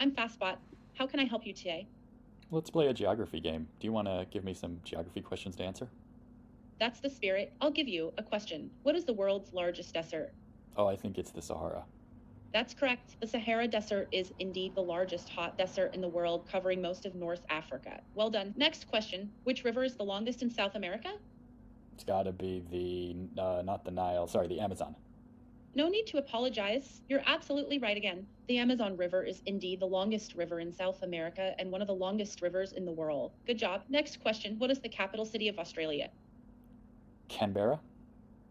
I'm FastBot. How can I help you today? Let's play a geography game. Do you want to give me some geography questions to answer? That's the spirit. I'll give you a question. What is the world's largest desert? Oh, I think it's the Sahara. That's correct. The Sahara Desert is indeed the largest hot desert in the world, covering most of North Africa. Well done. Next question. Which river is the longest in South America? It's got to be not the Nile, sorry, the Amazon. No need to apologize. You're absolutely right again. The Amazon River is indeed the longest river in South America and one of the longest rivers in the world. Good job. Next question. What is the capital city of Australia? Canberra?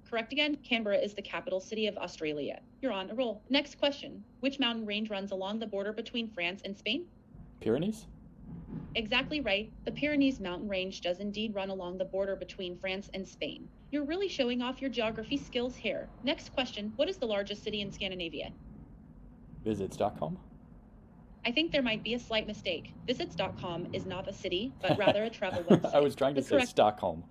Correct again. Canberra is the capital city of Australia. You're on a roll. Next question. Which mountain range runs along the border between France and Spain? Pyrenees? Exactly right. The Pyrenees mountain range does indeed run along the border between France and Spain. You're really showing off your geography skills here. Next question. What is the largest city in Scandinavia? Visit Stockholm? I think there might be a slight mistake. Visits.com is not a city, but rather a travel website. I was trying to say Stockholm.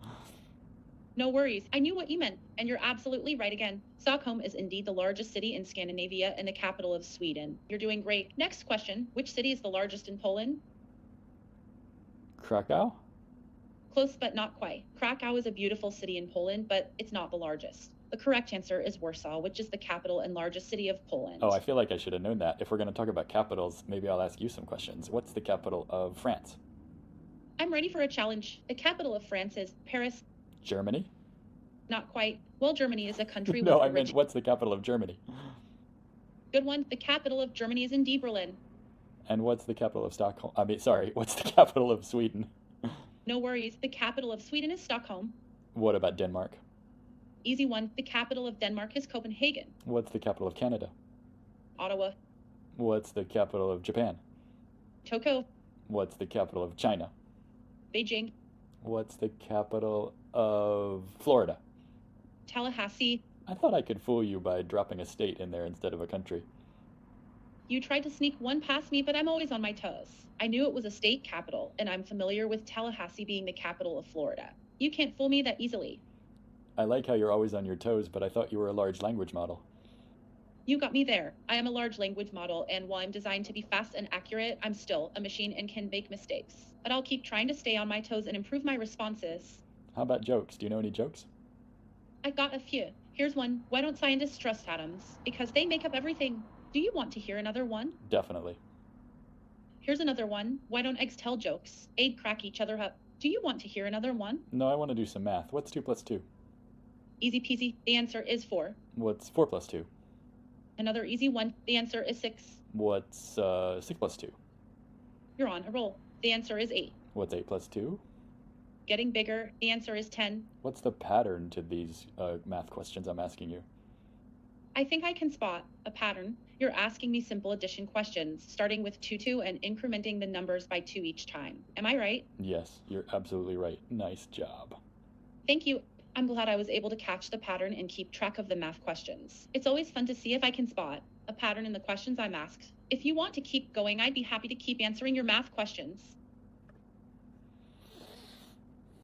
No worries. I knew what you meant, and you're absolutely right again. Stockholm is indeed the largest city in Scandinavia and the capital of Sweden. You're doing great. Next question. Which city is the largest in Poland? Krakow? Close, but not quite. Krakow is a beautiful city in Poland, but it's not the largest. The correct answer is Warsaw, which is the capital and largest city of Poland. Oh, I feel like I should have known that. If we're going to talk about capitals, maybe I'll ask you some questions. What's the capital of France? I'm ready for a challenge. The capital of France is Paris. Germany? Not quite. Well, Germany is a country No, with I meant what's the capital of Germany? Good one. The capital of Germany is indeed Berlin. And what's the capital of Stockholm? What's the capital of Sweden? No worries. The capital of Sweden is Stockholm. What about Denmark? Easy one. The capital of Denmark is Copenhagen. What's the capital of Canada? Ottawa. What's the capital of Japan? Tokyo. What's the capital of China? Beijing. What's the capital of Florida? Tallahassee. I thought I could fool you by dropping a state in there instead of a country. You tried to sneak one past me, but I'm always on my toes. I knew it was a state capital, and I'm familiar with Tallahassee being the capital of Florida. You can't fool me that easily. I like how you're always on your toes, but I thought you were a large language model. You got me there. I am a large language model, and while I'm designed to be fast and accurate, I'm still a machine and can make mistakes. But I'll keep trying to stay on my toes and improve my responses. How about jokes? Do you know any jokes? I've got a few. Here's one. Why don't scientists trust atoms? Because they make up everything. Do you want to hear another one? Definitely. Here's another one. Why don't eggs tell jokes? They'd crack each other up. Do you want to hear another one? No, I want to do some math. What's 2 plus 2? Easy peasy. The answer is 4. What's 4 plus 2? Another easy one. The answer is 6. What's 6 plus 2? You're on a roll. The answer is 8. What's 8 plus 2? Getting bigger. The answer is 10. What's the pattern to these math questions I'm asking you? I think I can spot a pattern. You're asking me simple addition questions, starting with 2 and incrementing the numbers by 2 each time. Am I right? Yes, you're absolutely right. Nice job. Thank you. I'm glad I was able to catch the pattern and keep track of the math questions. It's always fun to see if I can spot a pattern in the questions I'm asked. If you want to keep going, I'd be happy to keep answering your math questions.